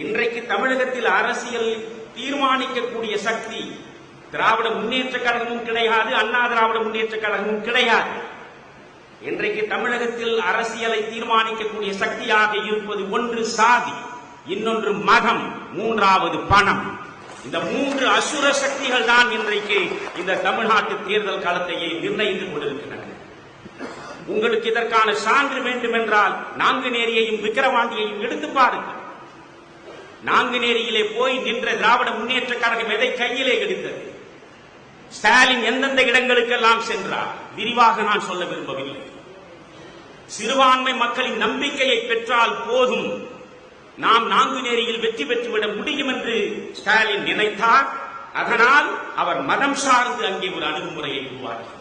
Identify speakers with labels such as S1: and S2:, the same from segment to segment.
S1: இன்றைக்கு தமிழகத்தில் அரசியல் தீர்மானிக்கக்கூடிய சக்தி திராவிட முன்னேற்ற கழகமும் கிடையாது, அண்ணா திராவிட முன்னேற்ற கழகமும் கிடையாது. இன்றைக்கு தமிழகத்தில் அரசியலை தீர்மானிக்கக்கூடிய சக்தியாக இருப்பது ஒன்று சாதி, இன்னொன்று மதம், மூன்றாவது பணம். இந்த மூன்று அசுர சக்திகள் தான் இன்றைக்கு இந்த தமிழ்நாட்டு தேர்தல் களத்தையே நிர்ணயித்துக் கொண்டிருக்கின்றன. உங்களுக்கு இதற்கான சான்று வேண்டும் என்றால் நாங்குநேரியையும் விக்கிரவாண்டியையும் எடுத்து பாருங்கள். நாங்குநேரியிலே போய் நின்ற திராவிட முன்னேற்ற கழகம் எதை கையிலே எடுத்தது? ஸ்டாலின் எந்தெந்த இடங்களுக்கெல்லாம் சென்றார்? விரிவாக நான் சொல்ல விரும்பவில்லை. சிறுபான்மை மக்களின் நம்பிக்கையை பெற்றால் போதும், நாம் நாங்குநேரியில் வெற்றி பெற்றுவிட முடியும் என்று ஸ்டாலின் நினைத்தார். அதனால் அவர் மதம் சார்ந்து அங்கே ஒரு அணுகுமுறையை உருவாக்கினார்.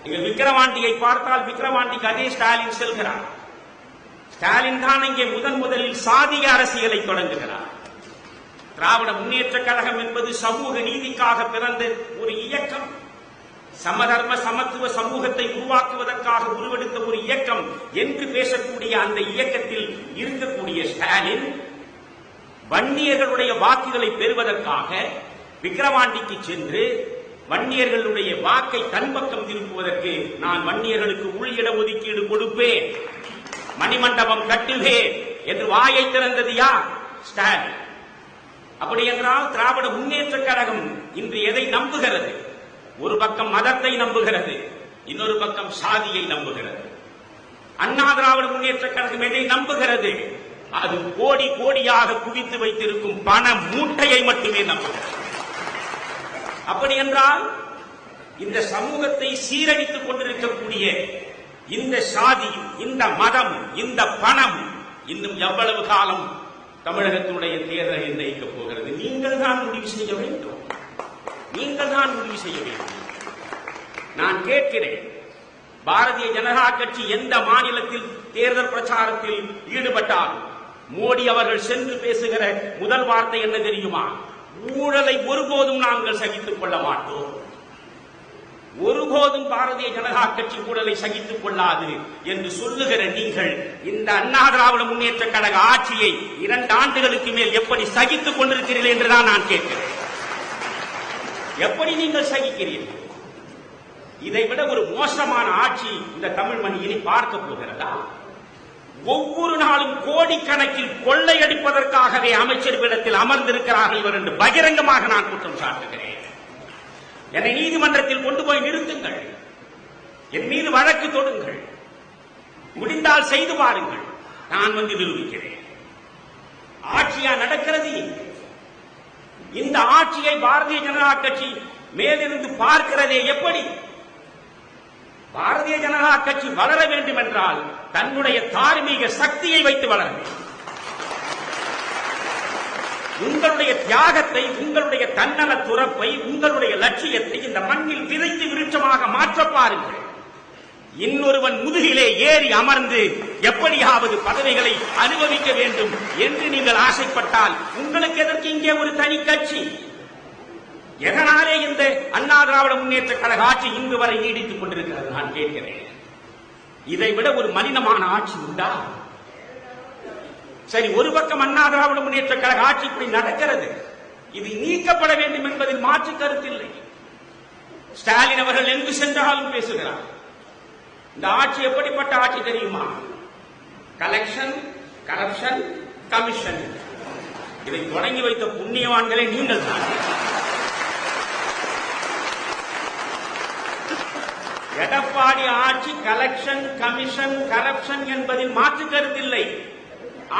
S1: நீங்கள் விக்கிரவாண்டியை பார்த்தால் விக்கிரவாண்டிக்கு அதே ஸ்டாலின் செல்கிறார். ஸ்டாலின் தான் இங்கே முதலில் சாதிய அரசியலை தொடங்குகிறார். திராவிட முன்னேற்ற கழகம் என்பது சமூக நீதிக்காக பிறந்த ஒரு இயக்கம், சமதர்ம சமத்துவ சமூகத்தை உருவாக்குவதற்காக உருவெடுத்த ஒரு இயக்கம் என்று பேசக்கூடிய அந்த இயக்கத்தில் இருக்கக்கூடிய ஸ்டாலின் வன்னியர்களுடைய வாக்குகளை பெறுவதற்காக விக்கிரவாண்டிக்கு சென்று வன்னியர்களுடைய வாக்கை தன் பக்கம் திருப்புவதற்கு நான் வன்னியர்களுக்கு உள்இட ஒதுக்கீடு கொடுப்பேன், மணிமண்டபம் கட்டுவேன் என்று வாயை திறந்தது யார்? ஸ்டாலின். அப்படி என்றால் திராவிட முன்னேற்ற கழகம் இன்று எதை நம்புகிறது? ஒரு பக்கம் மதத்தை நம்புகிறது, இன்னொரு பக்கம் சாதியை நம்புகிறது. அண்ணா திராவிட முன்னேற்ற கழகம் எதை நம்புகிறது? அது கோடி கோடியாக குவித்து வைத்திருக்கும் பண மூட்டையை மட்டுமே நம்புகிறது. அப்படி என்றால் இந்த சமூகத்தை சீரழித்துக் கொண்டிருக்கக்கூடிய இந்த சாதி, இந்த மதம், இந்த பணம் இன்னும் எவ்வளவு காலம் தமிழகத்தினுடைய தேர்தலை நிர்ணயிக்கப் போகிறது? நீங்கள் தான் முடிவு செய்ய வேண்டும். நீங்கள் தான் முடிவு செய்ய வேண்டும். நான் கேட்கிறேன், பாரதிய ஜனதா கட்சி எந்த மாநிலத்தில் தேர்தல் பிரச்சாரத்தில் ஈடுபட்டாலும் மோடி அவர்கள் சென்று பேசுகிற முதல் வார்த்தை என்ன தெரியுமா? ஊழலை ஒருபோதும் நாங்கள் சகித்துக் கொள்ள மாட்டோம். ஒருபோதும் பாரதிய ஜனதா கட்சி ஊழலை சகித்துக் கொள்ளாது என்று சொல்லுகிற நீங்கள் இந்த அண்ணா திராவிட முன்னேற்ற கழக ஆட்சியை 2 ஆண்டுகளுக்கு மேல் எப்படி சகித்துக் கொண்டிருக்கிறீர்கள் என்றுதான் நான் கேட்கிறேன். எப்படி நீங்கள் சகிக்கிறீர்கள்? இதைவிட ஒரு மோசமான ஆட்சி இந்த தமிழ் மண் இனி பார்க்க போகிறதா? ஒவ்வொரு நாளும் கோடிக்கணக்கில் கொள்ளையடிப்பதற்காகவே அமைச்சர்களிடத்தில் அமர்ந்திருக்கிறார்கள் இவர் என்று பகிரங்கமாக நான் குற்றம் சாட்டுகிறேன். என்னை நீதிமன்றத்தில் கொண்டு போய் நிறுத்துங்கள், என் மீது வழக்கு தொடுங்கள், முடிந்தால் செய்து பாருங்கள், நான் வந்து நிரூபிக்கிறேன். ஆட்சியா நடக்கிறது? இந்த ஆட்சியை பாரதிய ஜனதா கட்சி மேலிருந்து பார்க்கிறதே எப்படி? பாரதிய ஜனதா கட்சி வளர வேண்டும் என்றால் தன்னுடைய தார்மீக சக்தியை வைத்து வளர வேண்டும். உங்களுடைய தியாகத்தை, உங்களுடைய தன்னல துறப்பை, உங்களுடைய லட்சியத்தை இந்த மண்ணில் விதைத்து விருட்சமாக மாற்ற பாருங்கள். இன்னொருவன் முதுகிலே ஏறி அமர்ந்து எப்படியாவது பதவிகளை அனுபவிக்க வேண்டும் என்று நீங்கள் ஆசைப்பட்டால் உங்களுக்கு எதற்கு இங்கே ஒரு தனி கட்சி? எதனாலே இந்த அண்ணா திராவிட முன்னேற்ற கழக ஆட்சி இன்று வரை நீடித்துக் கொண்டிருக்கிறது? நான் கேட்கிறேன். இதைவிட ஒரு மலினமான ஆட்சி உண்டா? சரி, ஒரு பக்கம் அண்ணா திராவிட முன்னேற்ற கழக ஆட்சி இப்படி நடக்கிறது, இது நீக்கப்பட வேண்டும் என்பதில் மாற்று கருத்தில்லை. ஸ்டாலின் அவர்கள் எங்கு சென்றாலும் பேசுகிறார். இந்த ஆட்சி எப்படிப்பட்ட ஆட்சி தெரியுமா? Collection, corruption, commission. இதை தொடங்கி வைத்த புண்ணியவான்களே நீங்கள் தான். எடப்பாடி ஆட்சி கலெக்ஷன், கமிஷன், கரப்ஷன் என்பதில் மாற்று கருத்தில்லை.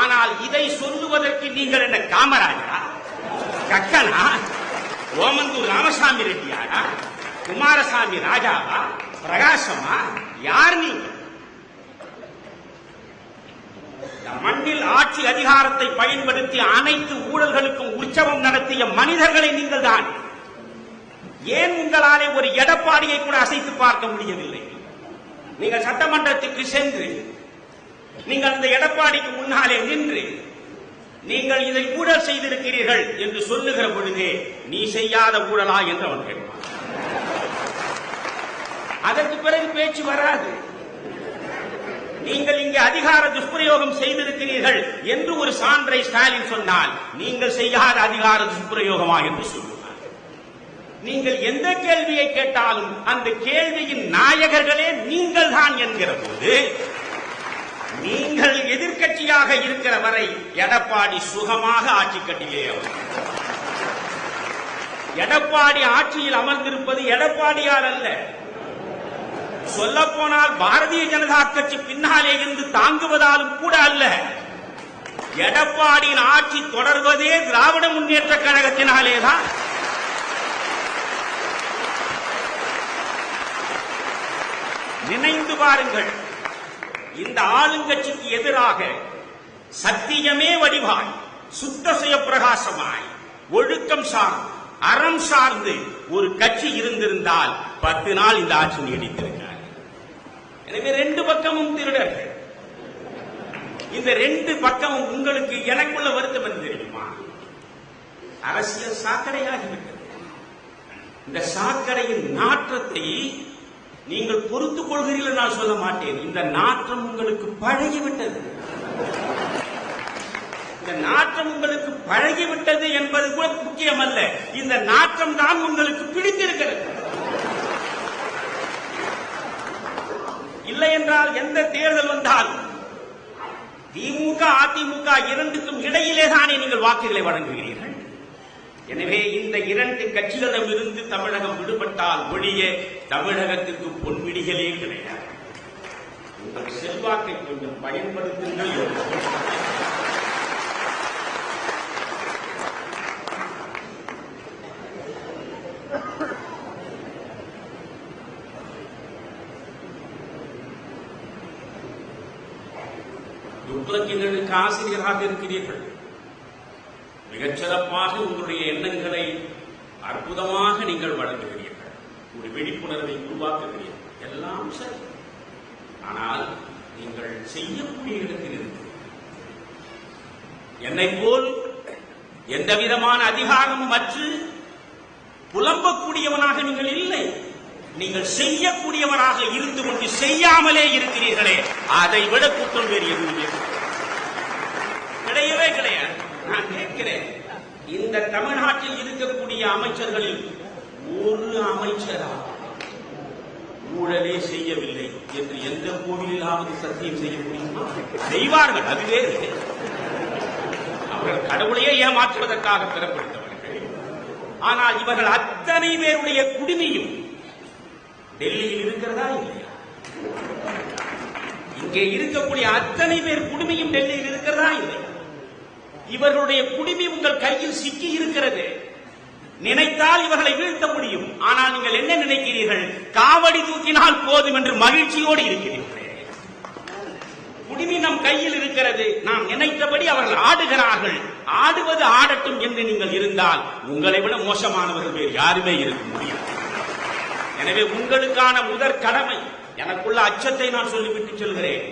S1: ஆனால் இதை சொல்லுவதற்கு நீங்கள் என்ன காமராஜா, கக்கனா, ஓமந்தூர் ராமசாமி ரெட்டியாரா, குமாரசாமி ராஜாவா, பிரகாசமா? யார் நீங்கள்? மண்ணில் ஆட்சி அதிகாரத்தை பயன்படுத்தி அனைத்து ஊழல்களுக்கும் உற்சவம் நடத்திய மனிதர்களை நீங்கள் தான். ஏன் உங்களாலே ஒரு எடப்பாடியை கூட அசைத்து பார்க்க முடியவில்லை? நீங்கள் சட்டமன்றத்துக்கு சென்று நீங்கள் அந்த எடப்பாடிக்கு முன்னாலே நின்று நீங்கள் இதை ஊழல் செய்திருக்கிறீர்கள் என்று சொல்லுகிற பொழுதே நீ செய்யாத ஊழலா என்று அவன் கேட்பான். அதற்கு பிறகு பேச்சு வராது. நீங்கள் இங்கே அதிகார துஷ்பிரயோகம் செய்திருக்கிறீர்கள் என்று ஒரு சான்றை ஸ்டாலின் சொன்னால், நீங்கள் செய்யாத அதிகார துஷ்பிரயோகமா என்று சொல்லுவார். நீங்கள் எந்த கேள்வியை கேட்டாலும் அந்த கேள்வியின் நாயகர்களே நீங்கள் தான் என்கிற போது, நீங்கள் எதிர்க்கட்சியாக இருக்கிற வரை எடப்பாடி சுகமாக ஆட்சி கட்டிலே எடப்பாடி ஆட்சியில் அமர்ந்திருப்பது எடப்பாடியால் அல்ல, சொல்லப்போனால் பாரதிய ஜனதா கட்சி பின்னாலே இருந்து தாங்குவதாலும் கூட அல்ல. எடப்பாடியின் ஆட்சி தொடர்வதே திராவிட முன்னேற்ற கழகத்தினாலேதான். நினைந்து பாருங்கள், இந்த ஆளுங்கட்சிக்கு எதிராக சத்தியமே வடிவாய், சுத்த சுய பிரகாசமாய், ஒழுக்கம் சார்ந்து, அறம் சார்ந்து ஒரு கட்சி இருந்திருந்தால் 10 நாள் இந்த ஆட்சி நீடித்திருக்கிறார். எனவே 2 பக்கமும் திருடர்கள். இந்த 2 பக்கமும் உங்களுக்கு எனக்குள்ள வருத்தம் என்று தெரியுமா? அரசியல் சாக்கடையாகிவிட்டது. இந்த சாக்கடையின் நாற்றத்தை நீங்கள் பொறுத்துக் கொள்கிறீர்கள் நான் சொல்ல மாட்டேன். இந்த நாற்றம் உங்களுக்கு பழகிவிட்டது. இந்த நாற்றம் உங்களுக்கு பழகிவிட்டது என்பது கூட முக்கியமல்ல, இந்த நாற்றம் தான் உங்களுக்கு பிடித்திருக்கிறது. இல்லை என்றால் எந்த தேர்தல் வந்தாலும் திமுக அதிமுக இரண்டுக்கும் இடையிலே தானே நீங்கள் வாக்குகளை வழங்குகிறீர்கள். எனவே இந்த 2 கட்சிகளிடமிருந்து தமிழகம் விடுபட்டால் ஒழிய தமிழகத்திற்கு பொன்விடிகளே கிடையாது. உங்கள் செல்வாக்கை கொஞ்சம் பயன்படுத்துங்கள். துக்ளக்கிகளுக்கு ஆசிரியராக இருக்கிறீர்கள். மிகச்சிறப்பாக உங்களுடைய எண்ணங்களை அற்புதமாக நீங்கள் வழங்குகிறீர்கள். ஒரு விழிப்புணர்வை உருவாக்குகிறீர்கள். எல்லாம் சரி. ஆனால் நீங்கள் செய்யக்கூடிய இடத்தில் இருக்கிறீர்கள். என்னை போல் எந்த விதமான அதிகாரமும் அற்று புலம்பக்கூடியவனாக நீங்கள் இல்லை. நீங்கள் செய்யக்கூடியவராக இருந்து கொண்டு செய்யாமலே இருக்கிறீர்களே, அதை விட குற்றம் வேறு எதுவுமே கிடையவே கிடையாது. நான் கேட்கிறேன், இந்த தமிழ்நாட்டில் இருக்கக்கூடிய அமைச்சர்களில் ஒரு அமைச்சரா ஊழலே செய்யவில்லை என்று எந்த கோவிலாவது சத்தியம் செய்ய முடியுமா? செய்வார்கள், அதுவே. அவர்கள் கடவுளையே ஏமாற்றுவதற்காக பெறப்படுத்தவர்கள். ஆனால் இவர்கள் அத்தனை பேருடைய குடிமையும் டெல்லியில் இருக்கிறதா இல்லையா? இங்கே இருக்கக்கூடிய அத்தனை பேர் குடிமையும் டெல்லியில் இருக்கிறதா இல்லையா? இவர்களுடைய குடிமை உங்கள் கையில் சிக்கி இருக்கிறது. நினைத்தால் இவர்களை வீழ்த்த முடியும். ஆனால் நீங்கள் என்ன நினைக்கிறீர்கள்? காவடி தூக்கினால் போதும் என்று மகிழ்ச்சியோடு இருக்கிறீர்கள். குடிமை நம் கையில் இருக்கிறது. நாம் நினைத்தபடி அவர்கள் ஆடுகிறார்கள். ஆடுவது ஆடட்டும் என்று நீங்கள் இருந்தால் உங்களை விட மோசமானவர்கள் வேறு யாருமே இருக்க முடியாது. எனவே உங்களுக்கான முதற் கடமை, எனக்குள்ள அச்சத்தை நான் சொல்லிவிட்டு சொல்கிறேன்.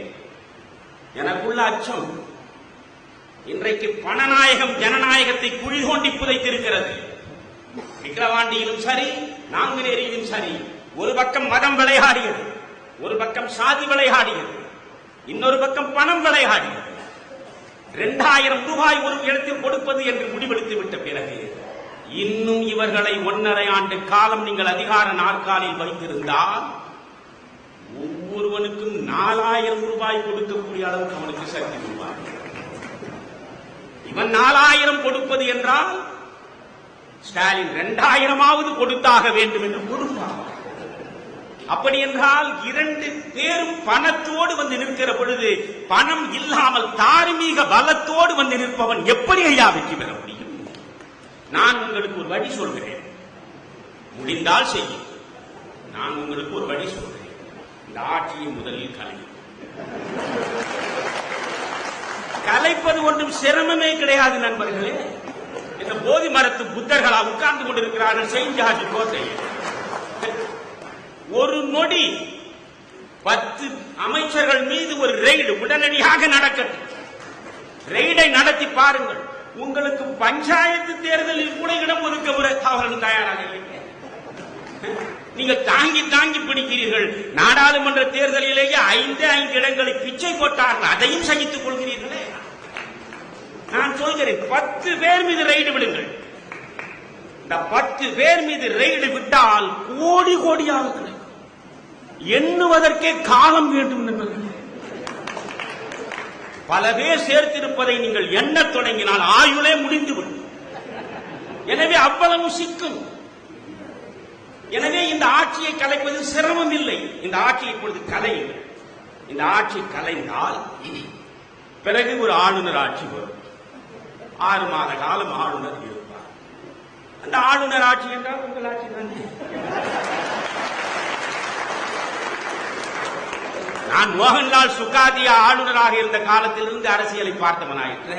S1: எனக்குள்ள அச்சம் இன்றைக்கு பணநாயகம் ஜனநாயகத்தை குழி தோண்டி புதைத்திருக்கிறது. விக்கிரவாண்டியிலும் சரி, நாங்குநேரியிலும் சரி, ஒரு பக்கம் மதம் விளையாடியது, ஒரு பக்கம் சாதி விளையாடியது, இன்னொரு பக்கம் பணம் விளையாடியது. 2000 ரூபாய் ஒரு இடத்தில் கொடுப்பது என்று முடிவெடுத்து விட்ட பிறகு இன்னும் இவர்களை 1.5 ஆண்டு காலம் நீங்கள் அதிகார நாற்காலில் வைத்திருந்தால் ஒவ்வொருவனுக்கும் 4000 ரூபாய் கொடுக்கக்கூடிய அளவுக்கு அவனுக்கு சக்தி வருவார். இவன் 4000 கொடுப்பது என்றால் ஸ்டாலின் 2000ஆவது கொடுத்தாக வேண்டும் என்று கொடுப்பார். அப்படி என்றால் 2 பேரும் பணத்தோடு வந்து நிற்கிற பொழுது பணம் இல்லாமல் தார்மீக பலத்தோடு வந்து நிற்பவன் எப்படி ஐயா வெற்றி பெற முடியும்? நான் உங்களுக்கு ஒரு வழி சொல்கிறேன், முடிந்தால் செய்யும். நான் உங்களுக்கு ஒரு வழி சொல்கிறேன், இந்த ஆட்சியை முதலில் கலைப்பது ஒன்றும் சிரமமே கிடையாது நண்பர்களே. இந்த போதி மரத்து புத்தர்களா உட்கார்ந்து கொண்டிருக்கிறார்கள் செயின்ட் ஜார்ஜ் கோட்டையில். ஒரு நொடி 10 அமைச்சர்கள் மீது ஒரு ரெய்டு உடனடியாக நடக்கட்டும். ரெய்டை நடத்தி பாருங்கள். உங்களுக்கு பஞ்சாயத்து தேர்தலில் கூட இடம் ஒதுக்க அவர்கள் தயாராக இல்லைங்க. நீங்கள் தாங்கி தாங்கி பிடிக்கிறீர்கள். நாடாளுமன்ற தேர்தலிலேயே 5 இடங்களை பிச்சை போட்டார்கள், அதையும் சகித்துக் கொள்கிறீர்களே. நான் சொல்கிறேன், 10 பேர் மீது ரெய்டு விடுங்கள். இந்த 10 பேர் மீது ரெய்டு விட்டால் கோடி கோடியாக கிடைக்கும். எண்ணுவதற்கே காலம் வேண்டும். பல பேர் சேர்த்திருப்பதை நீங்கள் எண்ணத் தொடங்கினால் ஆயுளே முடிந்துவிடும். எனவே அவ்வளவு சிக்கும். எனவே இந்த ஆட்சியை கலைப்பது சிரமம் இல்லை. இந்த ஆட்சியை இப்பொழுது கலையுங்கள். இந்த ஆட்சி கலைந்தால் பிறகு ஒரு ஆளுநர் ஆட்சி வரும். 6 மாத காலம் ஆளுநர் இருப்பார். அந்த ஆளுநர் ஆட்சி என்றால் உங்கள் ஆட்சி தானே. நான் மோகன்லால் சுகாதியா ஆளுநராக இருந்த காலத்திலிருந்து அரசியலை பார்த்தவனாயிற்று.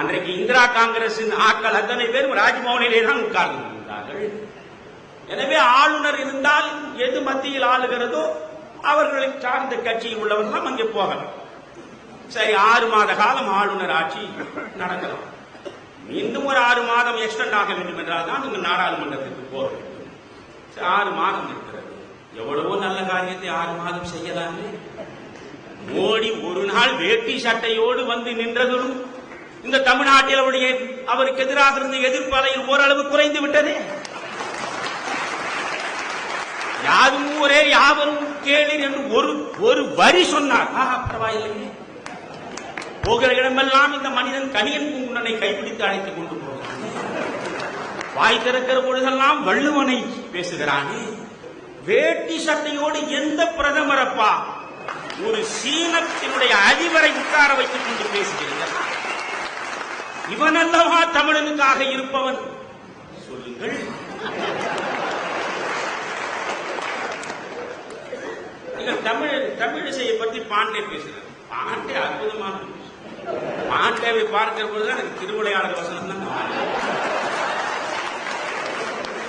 S1: அன்றைக்கு இந்திரா காங்கிரசின் ஆட்கள் அத்தனை பேரும் ராஜ்பவனிலே தான் உட்கார்ந்து இருந்தார்கள். எனவே ஆளுநர் இருந்தால் எது மத்தியில் ஆளுகிறதோ அவர்களை சார்ந்த கட்சியில் உள்ளவர்கள் அங்கே போகலாம். சரி, 6 மாத காலம் ஆளுநர் ஆட்சி நடக்கலாம். இன்னும் ஒரு 6 மாதம் எக்ஸ்டெண்ட் ஆக வேண்டும் என்றால் தான் நீங்கள் நாடாளுமன்றத்திற்கு போக வேண்டும். 6 மாதம் இருக்கிறது. எவ்வளவோ நல்ல காரியத்தை 6 மாதம் செய்யலாமே. மோடி ஒரு நாள் வேட்டி சட்டையோடு வந்து நின்றதும் இந்த தமிழ்நாட்டில் அவருக்கு எதிராக இருந்த எதிர்ப்பாளையில் ஓரளவு குறைந்து விட்டதே. யாரும் ஒரே யாவரும் கேளீர் என்று ஒரு வரி சொன்னார். பரவாயில்லையே. போகிற இடமெல்லாம் இந்த மனிதன் கணியன் பூங்குன்றனை கைப்பிடித்து அழைத்துக் கொண்டு போகிறான். வாய் திறக்கிற பொழுதெல்லாம் வள்ளுவனை பேசுகிறானே. வேட்டி சட்டையோடு எந்த பிரதமரப்பா ஒரு சீனத்தினுடைய அதிபரை உட்கார வைத்துக் கொண்டு பேசுகிறீர்கள்? இவன் அல்லவா தமிழனுக்காக இருப்பவன்? சொல்லுங்கள். தமிழிசையை பற்றி பாண்டே பேசுகிறார். பாண்டே அற்புதமான பாண்டேவை பார்க்கிற பொழுதுதான் எனக்கு திருவிளையாடல் வசனம் தான்.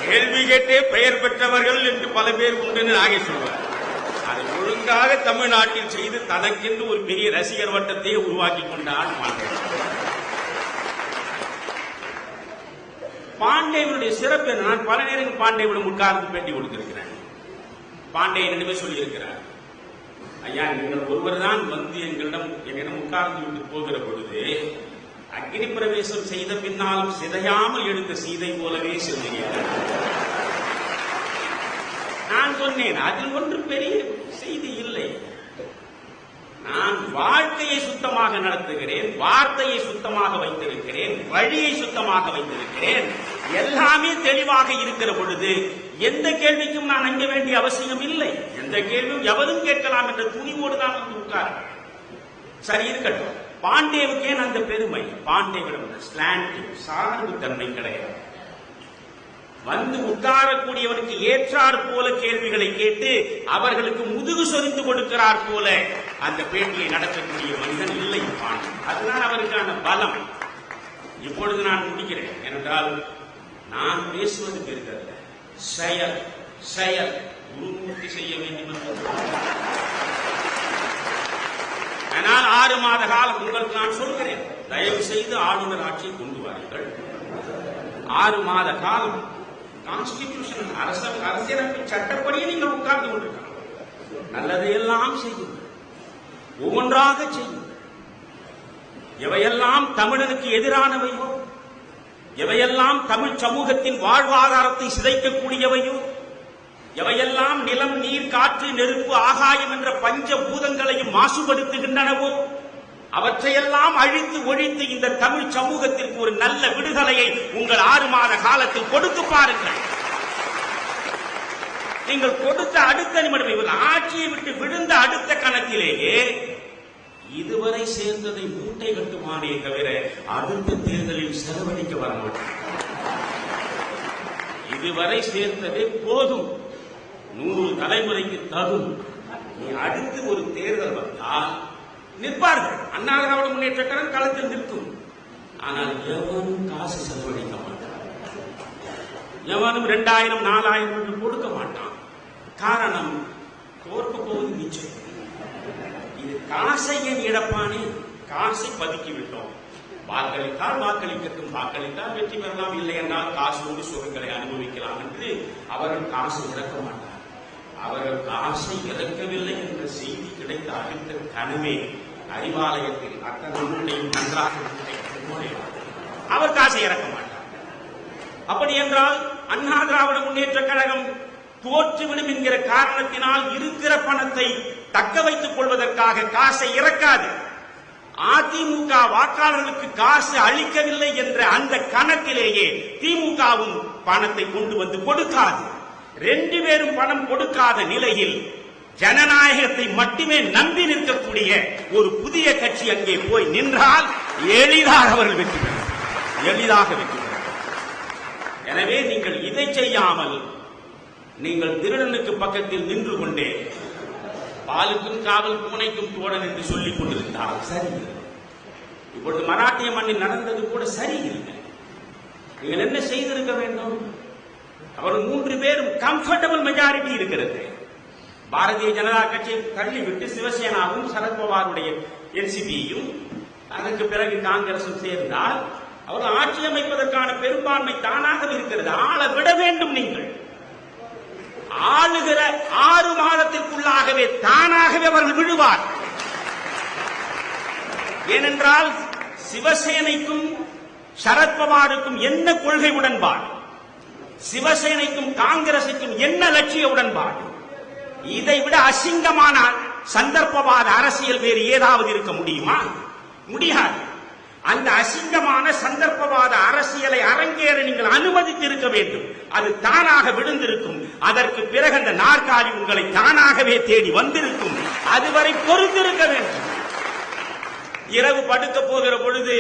S1: கேள்வி கேட்டே பெயர் பெற்றவர்கள் என்று பல பேர் உண்டு நாகே சொல்வார். அதை ஒழுங்காக தமிழ்நாட்டில் செய்து தனக்கென்று ஒரு பெரிய ரசிகர் வட்டத்தையே உருவாக்கி கொண்டார் பாண்டே. பாண்டேவனுடைய சிறப்பு என்ன? நான் பல நேரங்கள் பாண்டேவிடம் உட்கார்ந்து பேட்டி கொடுத்திருக்கிறேன். பாண்டே என்னிடமே சொல்லியிருக்கிறார், ஐயா, நீங்கள் ஒருவர் தான் வந்து என்னிடம் உட்கார்ந்து விட்டு போகிற பொழுது அக்னி பிரவேசம் செய்த பின்னாலும் சிதையாமல் எடுத்த சீதை போலவே செல்கிறீர்கள். நான் சொன்னேன், அதில் ஒன்று பெரிய செய்தி இல்லை. நான் வாழ்க்கையை சுத்தமாக நடத்துகிறேன், வார்த்தையை சுத்தமாக வைத்திருக்கிறேன், வழியை சுத்தமாக வைத்திருக்கிறேன். எல்லாமே தெளிவாக இருக்கிற பொழுது எந்த கேள்விக்கும் நான் அஞ்ச வேண்டிய அவசியம் இல்லை. எந்த கேள்வியும் எவரும் கேட்கலாம் என்ற துணிவோடு தான் வந்து உட்கார். சரி, இருக்கட்டும். பாண்டேவுக்கு ஏன் அந்த பெருமை? பாண்டேவிடம் ஸ்லாண்டிங் சார்பு தன்மை கிடையாது. வந்து உட்காரக்கூடியவனுக்கு ஏற்றார் போல கேள்விகளை கேட்டு அவர்களுக்கு முதுகு சொரிந்து கொடுக்கிறார் போல அந்த பேட்டியை நடத்தக்கூடிய மனிதன் இல்லை பாண்டே. அதுதான் அவருக்கான பலம். இப்பொழுது நான் முடிக்கிறேன். ஏனென்றால் நான் பேசுவது பெருதல்ல, செயல் செயல் உருமூர்த்தி செய்ய வேண்டும் என்று. ஆனால் 6 மாத காலம் உங்களுக்கு நான் சொல்கிறேன், தயவு செய்து ஆளுநர் ஆட்சியை கொண்டு வாருங்கள். 6 மாத காலம் கான்ஸ்டிடியூஷன் அரசியலமைப்பு சட்டப்படியே நீங்கள் உட்கார்ந்து கொண்டிருக்கலாம். நல்லதையெல்லாம் செய்யுங்கள், ஒவ்வொன்றாக செய்யுங்கள். எவையெல்லாம் தமிழனுக்கு எதிரானவையோ, எவையெல்லாம் தமிழ் சமூகத்தின் வாழ்வாதாரத்தை சிதைக்கக்கூடியவையோ, எவையெல்லாம் நிலம், நீர், காற்று, நெருப்பு, ஆகாயம் என்ற பஞ்ச பூதங்களையும் மாசுபடுத்துகின்றனவோ அவற்றையெல்லாம் அழித்து ஒழித்து இந்த தமிழ் சமூகத்திற்கு ஒரு நல்ல விடுதலையை உங்கள் 6 மாத காலத்தில் கொடுத்து பாருங்கள். நீங்கள் கொடுத்த அடுத்த நிமிடம், ஆட்சியை விட்டு விழுந்த அடுத்த கணக்கிலேயே இதுவரை சேர்ந்ததை மூட்டை கட்டுமானே தவிர அடுத்த தேர்தலில் செலவழிக்க வரமாட்டேன். இதுவரை சேர்ந்ததே போதும், 100 தலைமுறைக்கு தகும். நீ அடுத்து ஒரு தேர்தல் வந்தால் நிற்பார்கள். அண்ணா திராவிட முன்னேற்ற கழகம் களத்தில் நிற்கும். ஆனால் எவனும் காசு செலவழிக்க மாட்டான். எவனும் 2000 4000 என்று கொடுக்க மாட்டான். காரணம், தோற்க போவது நிச்சயம். இது காசை ஏன் இழப்பானே? காசை பதுக்கி விட்டோம். வாக்களித்தால் வாக்களிக்கட்டும், வாக்களித்தால் வெற்றி பெறலாம், இல்லை என்றால் காசோடு சுகங்களை அனுபவிக்கலாம் என்று அவர்கள் காசு இறக்க மாட்டார். அவர்கள் காசை இறக்கவில்லை என்ற செய்தி கிடைத்த அடுத்த கனவே அறிவாலயத்தில் அத்தனை நன்றாக அவர் காசை இறக்க மாட்டார். அப்படி என்றால் அண்ணா திராவிட முன்னேற்ற கழகம் தோற்றுவிடும் என்கிற காரணத்தினால் இருக்கிற பணத்தை தக்க வைத்துக் கொள்வதற்காக காசை இறக்காது. அதிமுக வாக்காளர்களுக்கு காசு அளிக்கவில்லை என்ற அந்த கணக்கிலேயே திமுகவும் பணத்தை கொண்டு வந்து கொடுக்காது. ரெண்டு பேரும் பணம் கொடுக்காத நிலையில் ஜனநாயகத்தை மட்டுமே நம்பி நிற்கக்கூடிய ஒரு புதிய கட்சி அங்கே போய் நின்றால் எளிதாக அவர்கள் வெற்றி பெறும், எளிதாக வெற்றி பெறும். எனவே நீங்கள் இதை செய்யாமல் நீங்கள் திருடனுக்கு பக்கத்தில் நின்று கொண்டே பாலுக்கும் காவல் பூனைக்கும் தோழன் என்று சொல்லிக் கொண்டிருந்தால் சரியில்லை. இப்பொழுது மராட்டிய மண்ணில் நடந்தது கூட சரியில்லை. நீங்கள் என்ன செய்திருக்க வேண்டும்? அவர் 3 பேரும் கம்ஃபர்டபிள் மெஜாரிட்டி இருக்கிறது. பாரதிய ஜனதா கட்சியை தள்ளிவிட்டு சிவசேனாவும் சரத்பவாருடைய என்சிபியும் அதற்கு பிறகு காங்கிரசும் சேர்ந்தால் அவர்கள் ஆட்சி அமைப்பதற்கான பெரும்பான்மை தானாக இருக்கிறது. ஆள விட வேண்டும். நீங்கள் ஆளுகிற 6 மாதத்திற்குள்ளாகவே தானாகவே அவர்கள் விழுவார். ஏனென்றால் சிவசேனைக்கும் சரத்பவாருக்கும் என்ன கொள்கை உடன்பாடு, சிவசேனைக்கும் காங்கிரசுக்கும் என்ன லட்சிய உடன்பாடு? இதைவிட அசிங்கமான சந்தர்ப்பவாத அரசியல் வேறு ஏதாவது இருக்க முடியுமா? முடியாது. அந்த அசிங்கமான சந்தர்ப்பவாத அரசியலை அரங்கேற நீங்கள் அனுமதித்திருக்க வேண்டும். அது தானாக விழுந்திருக்கும். அதற்கு பிறகு அந்த நாற்காலி உங்களை தானாகவே தேடி வந்திருக்கும். அதுவரை பொறுத்திருக்க வேண்டும். இரவு படுக்க போகிற பொழுது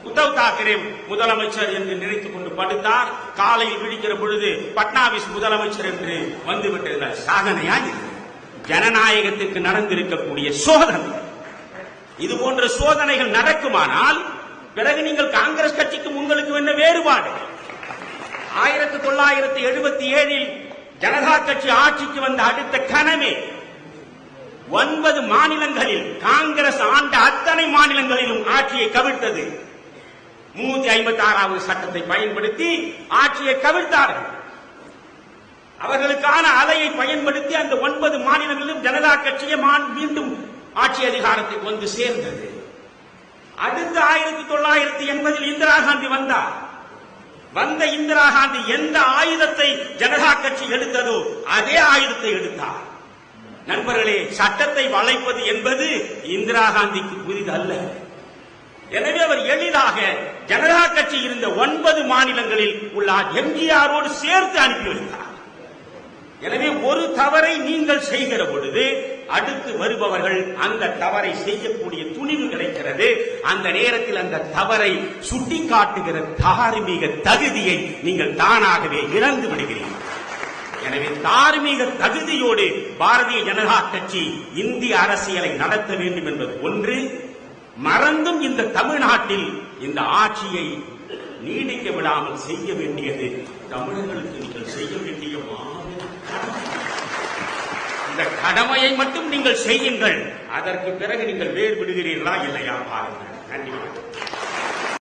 S1: உத்தவ் தாக்கரே முதலமைச்சர் என்று நினைத்துக் கொண்டு படுத்தார். காலையில் விழிக்கிற பொழுது பட்னாவிஸ் முதலமைச்சர் என்று வந்துவிட்டிருந்தார். சாதனையாக ஜனநாயகத்திற்கு நடந்திருக்கக்கூடிய சோதனை. இது போன்ற சோதனைகள் நடக்குமானால் பிறகு நீங்கள் காங்கிரஸ் கட்சிக்கும் உங்களுக்கு என்ன வேறுபாடு? 1977 ஜனதா கட்சி ஆட்சிக்கு வந்த அடுத்த கணமே 9 மாநிலங்களில் காங்கிரஸ் ஆண்ட அத்தனை மாநிலங்களிலும் ஆட்சியை கவிழ்த்தது. 356வது சட்டத்தை பயன்படுத்தி ஆட்சியை கவிழ்த்தார்கள். அவர்களுக்கான அலையை பயன்படுத்தி அந்த 9 மாநிலங்களிலும் ஜனதா கட்சியை மீண்டும் ஆட்சி அதிகாரத்துக்கு வந்து சேர்ந்தது. அடுத்து 1980 இந்திரா காந்தி வந்தார். வந்த இந்திரா காந்தி எந்த ஆயுதத்தை ஜனதா கட்சி எடுத்ததோ அதே ஆயுதத்தை எடுத்தார். நண்பர்களே, சட்டத்தை வளைப்பது என்பது இந்திரா காந்திக்கு புதிதல்ல. எனவே அவர் எளிதாக ஜனதா கட்சி இருந்த 9 மாநிலங்களில் உள்ள எம்ஜிஆரோடு சேர்த்து அனுப்பி வைத்தார். எனவே ஒரு தவறை நீங்கள் செய்கிற பொழுது அடுத்து வருபவர்கள் அந்த தவறை செய்யக்கூடிய துணிவு கிடைக்கிறது. அந்த நேரத்தில் அந்த தவறை சுட்டிக்காட்டுகிற தார்மீக தகுதியை நீங்கள் தானாகவே இழந்து விடுகிறீர்கள். எனவே தார்மீக தகுதியோடு பாரதிய ஜனதா கட்சி இந்திய அரசியலை நடத்த வேண்டும் என்பது ஒன்று. மறந்தும் இந்த தமிழ்நாட்டில் இந்த ஆட்சியை நீடிக்க விடாமல் செய்ய வேண்டியது தமிழர்களுக்கு நீங்கள் செய்ய வேண்டிய இந்த கடமையை மட்டும் நீங்கள் செய்யுங்கள். அதற்கு பிறகு நீங்கள் வேறு விடுகிறீர்களா இல்லையா பாருங்கள். நன்றி.